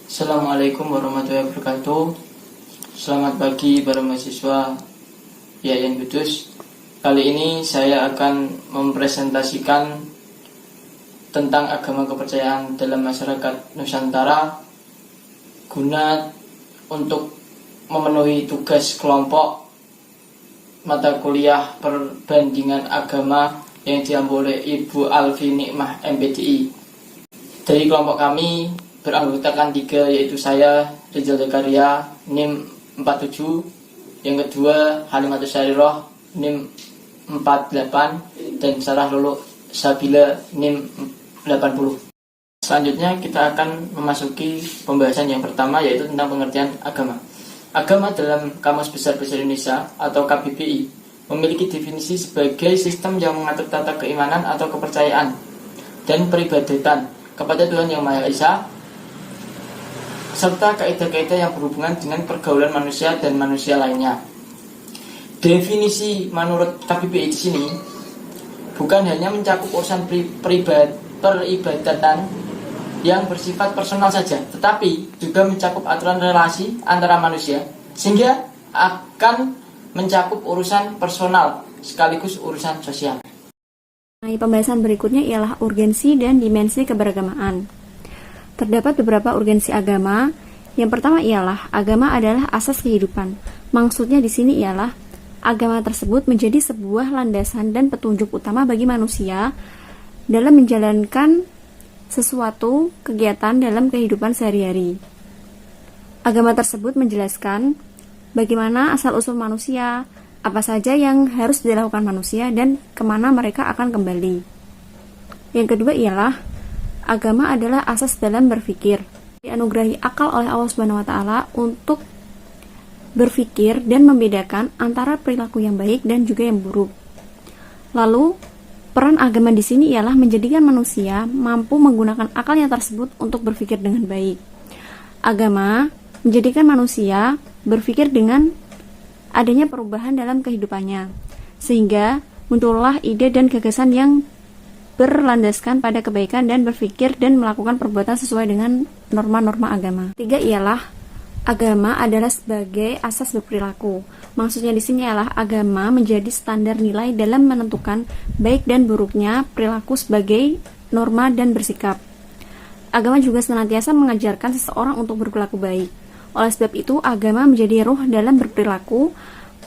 Assalamualaikum warahmatullahi wabarakatuh. Selamat pagi para mahasiswa IAIN Kudus. Kali ini saya akan mempresentasikan tentang agama kepercayaan dalam masyarakat Nusantara guna untuk memenuhi tugas kelompok mata kuliah perbandingan agama yang diambil oleh Ibu Alfi Nikmah MPDI. Dari kelompok kami beranggotakan 3, yaitu saya, Rizal Zakaria, NIM 47, yang kedua Halimatus Sariroh, NIM 48, dan Sarah Lulu Sabila, NIM 80. Selanjutnya kita akan memasuki pembahasan yang pertama, yaitu tentang pengertian agama. Agama dalam Kamus Besar Bahasa Indonesia atau KBBI memiliki definisi sebagai sistem yang mengatur tata keimanan atau kepercayaan dan peribadatan kepada Tuhan Yang Maha Esa, serta kaidah-kaidah yang berhubungan dengan pergaulan manusia dan manusia lainnya. Definisi menurut KBBI di sini bukan hanya mencakup urusan peribadatan yang bersifat personal saja, tetapi juga mencakup aturan relasi antara manusia, sehingga akan mencakup urusan personal sekaligus urusan sosial. Pembahasan berikutnya ialah urgensi dan dimensi keberagamaan. Terdapat beberapa urgensi agama. Yang pertama ialah agama adalah asas kehidupan. Maksudnya di sini ialah agama tersebut menjadi sebuah landasan dan petunjuk utama bagi manusia dalam menjalankan sesuatu kegiatan dalam kehidupan sehari-hari. Agama tersebut menjelaskan bagaimana asal-usul manusia, apa saja yang harus dilakukan manusia, dan kemana mereka akan kembali. Yang kedua ialah agama adalah asas dalam berpikir. Dianugerahi akal oleh Allah Subhanahu wa taala untuk berpikir dan membedakan antara perilaku yang baik dan juga yang buruk. Lalu, peran agama di sini ialah menjadikan manusia mampu menggunakan akalnya tersebut untuk berpikir dengan baik. Agama menjadikan manusia berpikir dengan adanya perubahan dalam kehidupannya, sehingga muncullah ide dan gagasan yang berlandaskan pada kebaikan dan berpikir dan melakukan perbuatan sesuai dengan norma-norma agama. 3 ialah agama adalah sebagai asas berperilaku. Maksudnya di sini ialah agama menjadi standar nilai dalam menentukan baik dan buruknya perilaku sebagai norma dan bersikap. Agama juga senantiasa mengajarkan seseorang untuk berperilaku baik. Oleh sebab itu, agama menjadi ruh dalam berperilaku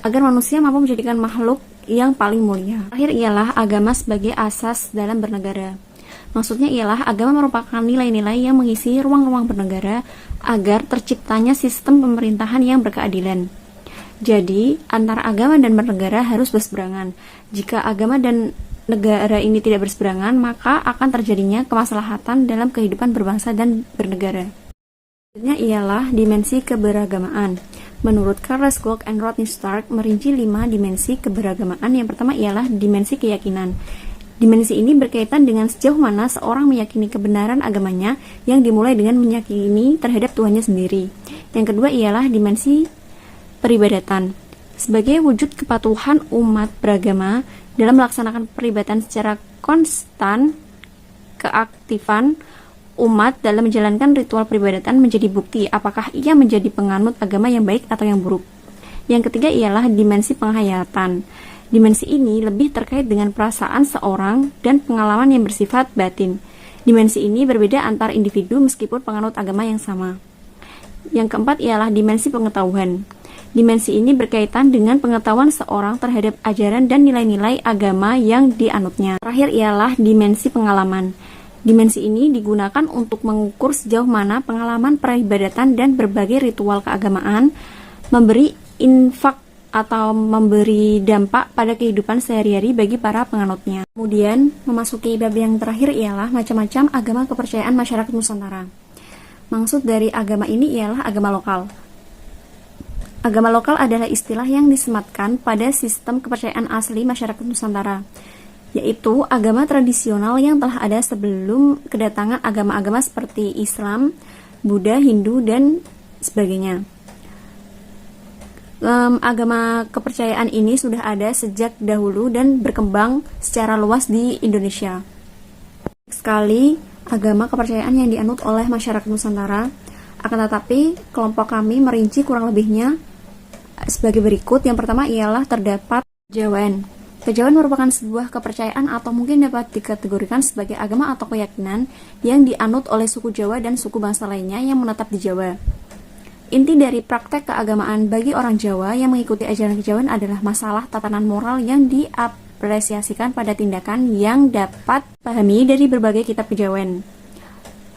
agar manusia mampu menjadikan makhluk yang paling mulia. Terakhir ialah agama sebagai asas dalam bernegara. Maksudnya ialah agama merupakan nilai-nilai yang mengisi ruang-ruang bernegara agar terciptanya sistem pemerintahan yang berkeadilan. Jadi, antara agama dan bernegara harus berseberangan. Jika agama dan negara ini tidak berseberangan, maka akan terjadinya kemaslahatan dalam kehidupan berbangsa dan bernegara. Selanjutnya ialah dimensi keberagamaan. Menurut Charles Koch and Rodney Stark merinci 5 dimensi keberagamaan. Yang pertama ialah dimensi keyakinan. Dimensi ini berkaitan dengan sejauh mana seorang meyakini kebenaran agamanya yang dimulai dengan meyakini terhadap Tuhannya sendiri. Yang kedua ialah dimensi peribadatan. Sebagai wujud kepatuhan umat beragama dalam melaksanakan peribadatan secara konstan, keaktifan umat dalam menjalankan ritual peribadatan menjadi bukti apakah ia menjadi penganut agama yang baik atau yang buruk. Yang ketiga ialah dimensi penghayatan. Dimensi ini lebih terkait dengan perasaan seorang dan pengalaman yang bersifat batin. Dimensi ini berbeda antar individu meskipun penganut agama yang sama. Yang keempat ialah dimensi pengetahuan. Dimensi ini berkaitan dengan pengetahuan seorang terhadap ajaran dan nilai-nilai agama yang dianutnya. Terakhir ialah dimensi pengalaman. Dimensi ini digunakan untuk mengukur sejauh mana pengalaman peribadatan dan berbagai ritual keagamaan memberi infak atau memberi dampak pada kehidupan sehari-hari bagi para penganutnya. Kemudian, memasuki bab yang terakhir ialah macam-macam agama kepercayaan masyarakat Nusantara. Maksud dari agama ini ialah agama lokal. Agama lokal adalah istilah yang disematkan pada sistem kepercayaan asli masyarakat Nusantara, yaitu agama tradisional yang telah ada sebelum kedatangan agama-agama seperti Islam, Buddha, Hindu, dan sebagainya. Agama kepercayaan ini sudah ada sejak dahulu dan berkembang secara luas di Indonesia. Sekali, agama kepercayaan yang dianut oleh masyarakat Nusantara Akan tetapi, kelompok kami merinci kurang lebihnya sebagai berikut. Yang pertama ialah terdapat kejawen. Kejawen merupakan sebuah kepercayaan atau mungkin dapat dikategorikan sebagai agama atau keyakinan yang dianut oleh suku Jawa dan suku bangsa lainnya yang menetap di Jawa. Inti dari praktek keagamaan bagi orang Jawa yang mengikuti ajaran kejawen adalah masalah tatanan moral yang diapresiasikan pada tindakan yang dapat dipahami dari berbagai kitab kejawen.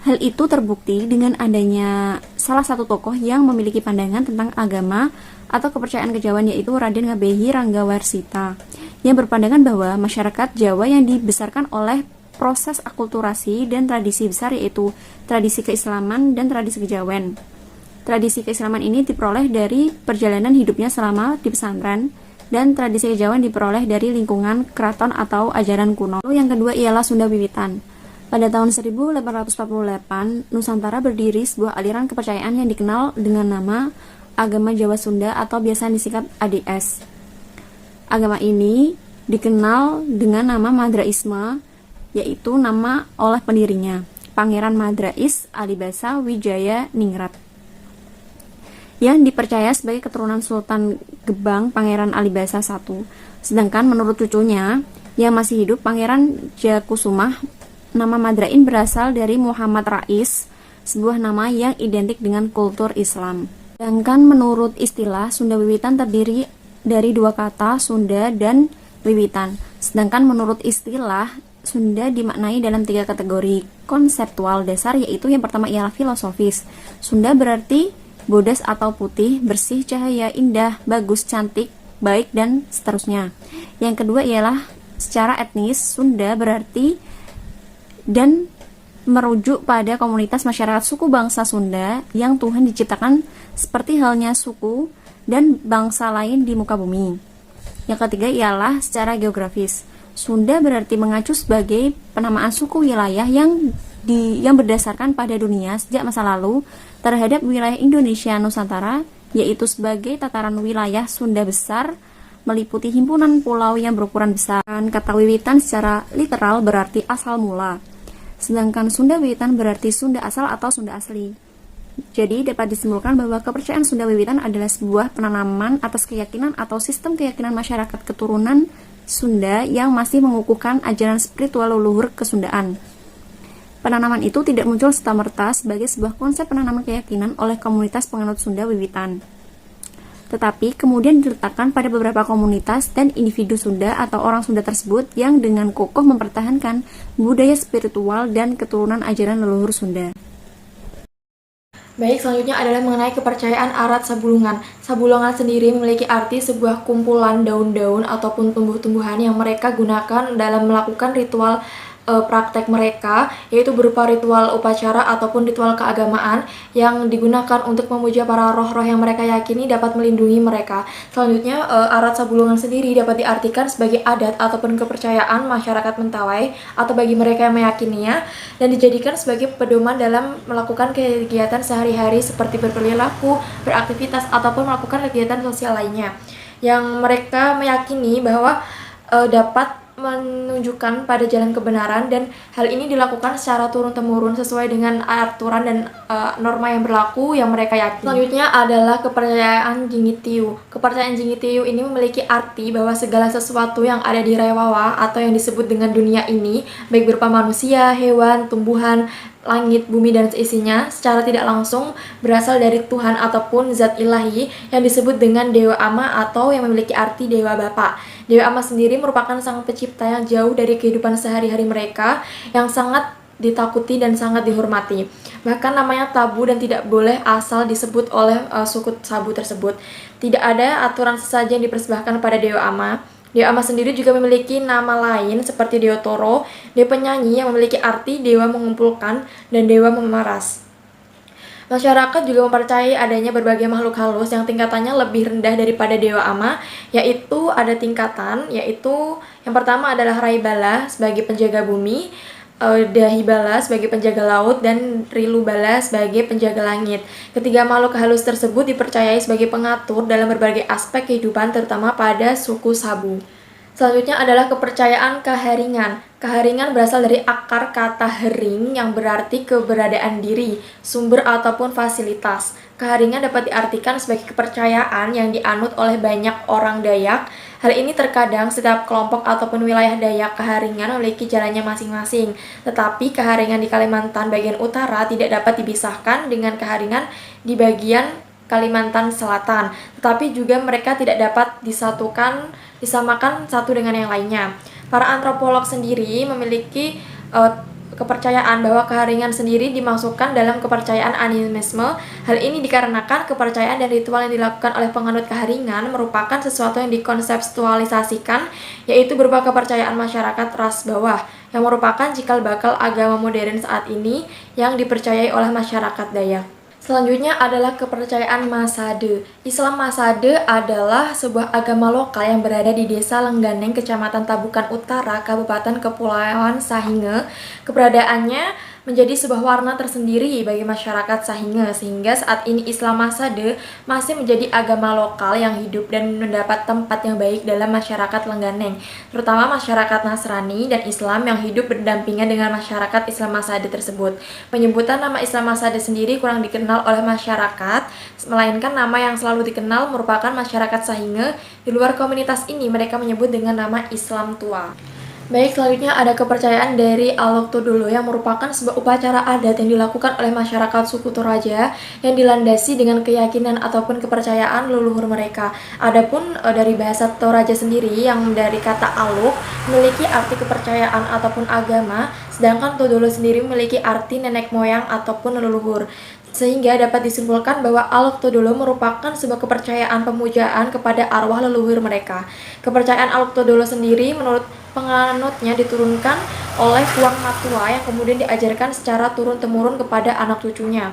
Hal itu terbukti dengan adanya salah satu tokoh yang memiliki pandangan tentang agama atau kepercayaan kejawen, yaitu Raden Ngabehi Ranggawarsita, yang berpandangan bahwa masyarakat Jawa yang dibesarkan oleh proses akulturasi dan tradisi besar, yaitu tradisi keislaman dan tradisi kejawen. Tradisi keislaman ini diperoleh dari perjalanan hidupnya selama di pesantren, dan tradisi kejawen diperoleh dari lingkungan keraton atau ajaran kuno. Lalu yang kedua ialah Sunda Wiwitan. Pada tahun 1848, Nusantara berdiri sebuah aliran kepercayaan yang dikenal dengan nama Agama Jawa Sunda atau biasa disingkat ADS. Agama ini dikenal dengan nama Madraisme, yaitu nama oleh pendirinya, Pangeran Madrais Alibasa Wijaya Ningrat, yang dipercaya sebagai keturunan Sultan Gebang Pangeran Alibasa I. Sedangkan menurut cucunya yang masih hidup, Pangeran Jakusumah, nama Madrain berasal dari Muhammad Rais, sebuah nama yang identik dengan kultur Islam. Sedangkan menurut istilah, Sunda Wiwitan terdiri dari dua kata, Sunda dan Wiwitan. Sedangkan menurut istilah, Sunda dimaknai dalam tiga kategori konseptual dasar, yaitu yang pertama ialah filosofis. Sunda berarti bodas atau putih, bersih, cahaya, indah, bagus, cantik, baik, dan seterusnya. Yang kedua ialah secara etnis, Sunda berarti dan merujuk pada komunitas masyarakat suku bangsa Sunda yang Tuhan diciptakan seperti halnya suku dan bangsa lain di muka bumi. Yang ketiga ialah secara geografis. Sunda berarti mengacu sebagai penamaan suku wilayah yang berdasarkan pada dunia sejak masa lalu terhadap wilayah Indonesia Nusantara, yaitu sebagai tataran wilayah Sunda besar meliputi himpunan pulau yang berukuran besar. Kata Wiwitan secara literal berarti asal mula. Sedangkan Sunda Wiwitan berarti Sunda asal atau Sunda asli. Jadi dapat disimpulkan bahwa kepercayaan Sunda Wiwitan adalah sebuah penanaman atas keyakinan atau sistem keyakinan masyarakat keturunan Sunda yang masih mengukuhkan ajaran spiritual leluhur kesundaan. Penanaman itu tidak muncul serta-merta sebagai sebuah konsep penanaman keyakinan oleh komunitas penganut Sunda Wiwitan, tetapi kemudian diletakkan pada beberapa komunitas dan individu Sunda atau orang Sunda tersebut yang dengan kokoh mempertahankan budaya spiritual dan keturunan ajaran leluhur Sunda. Baik, selanjutnya adalah mengenai kepercayaan Arat Sabulungan. Sabulungan sendiri memiliki arti sebuah kumpulan daun-daun ataupun tumbuh-tumbuhan yang mereka gunakan dalam melakukan ritual praktek mereka, yaitu berupa ritual upacara ataupun ritual keagamaan yang digunakan untuk memuja para roh-roh yang mereka yakini dapat melindungi mereka. Selanjutnya, Arat Sabulungan sendiri dapat diartikan sebagai adat ataupun kepercayaan masyarakat Mentawai atau bagi mereka yang meyakininya, dan dijadikan sebagai pedoman dalam melakukan kegiatan sehari-hari seperti berperilaku, beraktivitas, ataupun melakukan kegiatan sosial lainnya yang mereka meyakini bahwa dapat menunjukkan pada jalan kebenaran, dan hal ini dilakukan secara turun-temurun sesuai dengan aturan dan norma yang berlaku yang mereka yakini. Selanjutnya adalah kepercayaan Jingitiu. Kepercayaan Jingitiu ini memiliki arti bahwa segala sesuatu yang ada di Rewawa atau yang disebut dengan dunia ini, baik berupa manusia, hewan, tumbuhan, langit, bumi, dan seisinya, secara tidak langsung berasal dari Tuhan ataupun zat ilahi yang disebut dengan Dewa Ama atau yang memiliki arti Dewa Bapa. Dewa Ama sendiri merupakan sang pencipta yang jauh dari kehidupan sehari-hari mereka, yang sangat ditakuti dan sangat dihormati. Bahkan namanya tabu dan tidak boleh asal disebut oleh suku Sabu tersebut. Tidak ada aturan sesaja yang dipersembahkan pada Dewa Ama. Dewa Ama sendiri juga memiliki nama lain seperti Dewa Toro, Dewa Penyanyi yang memiliki arti Dewa Mengumpulkan, dan Dewa Memaras. Masyarakat juga mempercayai adanya berbagai makhluk halus yang tingkatannya lebih rendah daripada Dewa Ama, yaitu ada tingkatan, yaitu yang pertama adalah Raibala sebagai penjaga bumi, Dahibala sebagai penjaga laut, dan Rilubala sebagai penjaga langit. Ketiga makhluk halus tersebut dipercayai sebagai pengatur dalam berbagai aspek kehidupan, terutama pada suku Sabu. Selanjutnya adalah kepercayaan Kaharingan. Keharingan berasal dari akar kata hering yang berarti keberadaan diri, sumber ataupun fasilitas. Keharingan dapat diartikan sebagai kepercayaan yang dianut oleh banyak orang Dayak. Hal ini terkadang setiap kelompok ataupun wilayah Dayak keharingan memiliki jalannya masing-masing. Tetapi keharingan di Kalimantan bagian utara tidak dapat dipisahkan dengan keharingan di bagian Kalimantan Selatan. Tetapi juga mereka tidak dapat disamakan satu dengan yang lainnya. Para antropolog sendiri memiliki kepercayaan bahwa keharingan sendiri dimasukkan dalam kepercayaan animisme. Hal ini dikarenakan kepercayaan dan ritual yang dilakukan oleh penganut keharingan merupakan sesuatu yang dikonseptualisasikan, yaitu berupa kepercayaan masyarakat ras bawah, yang merupakan cikal bakal agama modern saat ini yang dipercayai oleh masyarakat Dayak. Selanjutnya adalah kepercayaan Masade. Islam Masade adalah sebuah agama lokal yang berada di Desa Lengganeng, Kecamatan Tabukan Utara, Kabupaten Kepulauan Sahinge. Keberadaannya menjadi sebuah warna tersendiri bagi masyarakat Sahinge, sehingga saat ini Islam Masade masih menjadi agama lokal yang hidup dan mendapat tempat yang baik dalam masyarakat Lengganeng, terutama masyarakat Nasrani dan Islam yang hidup berdampingan dengan masyarakat Islam Masade tersebut. Penyebutan nama Islam Masade sendiri kurang dikenal oleh masyarakat, melainkan nama yang selalu dikenal merupakan masyarakat Sahinge. Di luar komunitas ini mereka menyebut dengan nama Islam Tua. Baik, selanjutnya ada kepercayaan dari Alok Todolo yang merupakan sebuah upacara adat yang dilakukan oleh masyarakat suku Toraja yang dilandasi dengan keyakinan ataupun kepercayaan leluhur mereka. Adapun dari bahasa Toraja sendiri yang dari kata Alok memiliki arti kepercayaan ataupun agama, sedangkan Todolo sendiri memiliki arti nenek moyang ataupun leluhur. Sehingga dapat disimpulkan bahwa Alok Todolo merupakan sebuah kepercayaan pemujaan kepada arwah leluhur mereka. Kepercayaan Alok Todolo sendiri menurut penganutnya diturunkan oleh Puang Matua yang kemudian diajarkan secara turun-temurun kepada anak cucunya.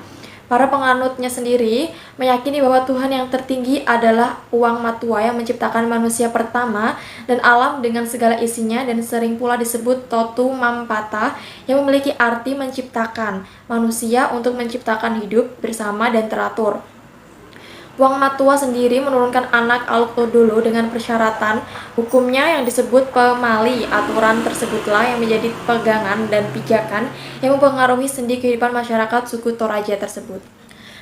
Para penganutnya sendiri meyakini bahwa Tuhan yang tertinggi adalah Puang Matua yang menciptakan manusia pertama dan alam dengan segala isinya, dan sering pula disebut Totu Mampata yang memiliki arti menciptakan manusia untuk menciptakan hidup bersama dan teratur. Puang Matua sendiri menurunkan anak Alok Todolo dengan persyaratan hukumnya yang disebut pemali. Aturan tersebutlah yang menjadi pegangan dan pijakan yang mempengaruhi sendi kehidupan masyarakat suku Toraja tersebut.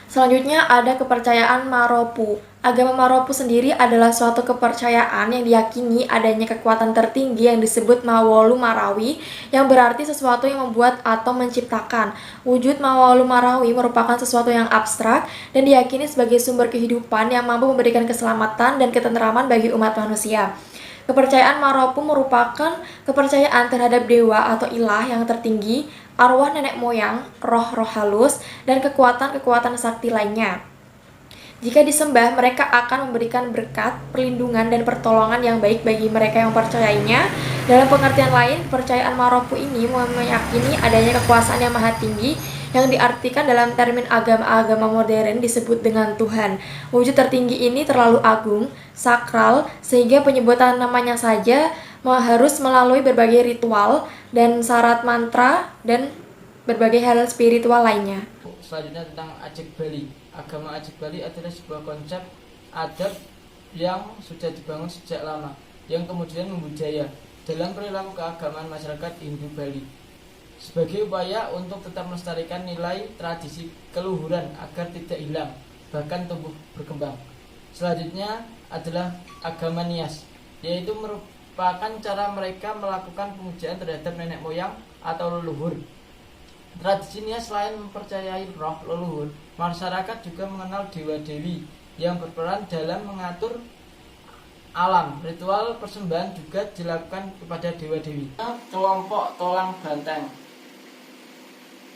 Selanjutnya ada kepercayaan Maropu. Agama Maropu sendiri adalah suatu kepercayaan yang diyakini adanya kekuatan tertinggi yang disebut Mawolu Marawi, yang berarti sesuatu yang membuat atau menciptakan. Wujud Mawolu Marawi merupakan sesuatu yang abstrak dan diyakini sebagai sumber kehidupan yang mampu memberikan keselamatan dan ketentraman bagi umat manusia. Kepercayaan Maropu merupakan kepercayaan terhadap dewa atau ilah yang tertinggi, arwah nenek moyang, roh-roh halus, dan kekuatan-kekuatan sakti lainnya. Jika disembah, mereka akan memberikan berkat, perlindungan, dan pertolongan yang baik bagi mereka yang mempercayainya. Dalam pengertian lain, kepercayaan Maropu ini meyakini adanya kekuasaan yang maha tinggi yang diartikan dalam termin agama-agama modern disebut dengan Tuhan. Wujud tertinggi ini terlalu agung, sakral, sehingga penyebutan namanya saja harus melalui berbagai ritual dan syarat mantra dan berbagai hal spiritual lainnya. Selanjutnya tentang Ajek Bali. Agama Ajek Bali adalah sebuah konsep adat yang sudah dibangun sejak lama, yang kemudian membudaya dalam perilaku keagamaan masyarakat Hindu Bali, sebagai upaya untuk tetap melestarikan nilai tradisi keluhuran agar tidak hilang, bahkan tumbuh berkembang. Selanjutnya adalah agama Nias, yaitu merupakan cara mereka melakukan pemujaan terhadap nenek moyang atau leluhur. Tradisi Nias selain mempercayai roh leluhur, masyarakat juga mengenal dewa-dewi yang berperan dalam mengatur alam. Ritual persembahan juga dilakukan kepada dewa-dewi. Kelompok Tolang Banteng,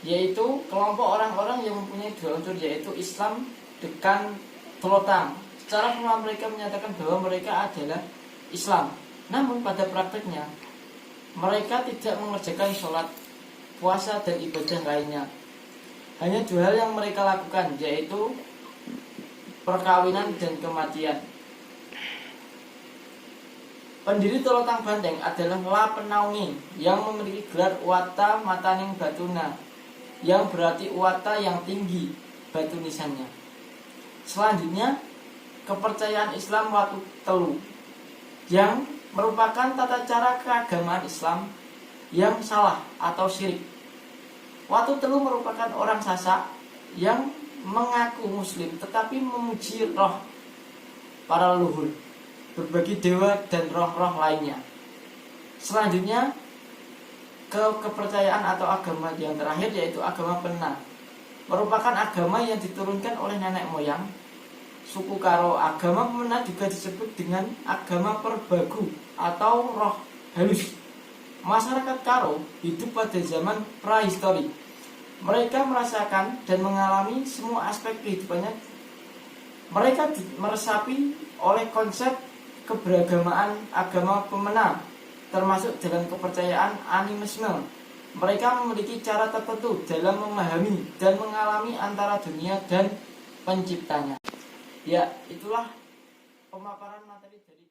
yaitu kelompok orang-orang yang mempunyai dua unsur, yaitu Islam dengan Tolotang. Secara formal mereka menyatakan bahwa mereka adalah Islam, namun pada prakteknya mereka tidak mengerjakan sholat, puasa, dan ibadah lainnya. Hanya dua hal yang mereka lakukan, yaitu perkawinan dan kematian. Pendiri Tolotang Banteng adalah La Penaungi yang memiliki gelar Wata Mataning Batuna, yang berarti Wata yang tinggi batu nisannya. Selanjutnya, kepercayaan Islam Watu Telu, yang merupakan tata cara keagamaan Islam yang salah atau syirik. Watu Telu merupakan orang Sasak yang mengaku muslim tetapi memuji roh para leluhur, berbagai dewa dan roh-roh lainnya. Selanjutnya kepercayaan atau agama yang terakhir yaitu agama Pena, merupakan agama yang diturunkan oleh nenek moyang suku Karo. Agama Pena juga disebut dengan agama Perbagu atau roh halus. Masyarakat Karo hidup pada zaman prahistorik. Mereka merasakan dan mengalami semua aspek kehidupannya. Mereka meresapi oleh konsep keberagamaan agama Pemena, termasuk dalam kepercayaan animisme. Mereka memiliki cara tertentu dalam memahami dan mengalami antara dunia dan penciptanya. Ya, itulah pemaparan materi dari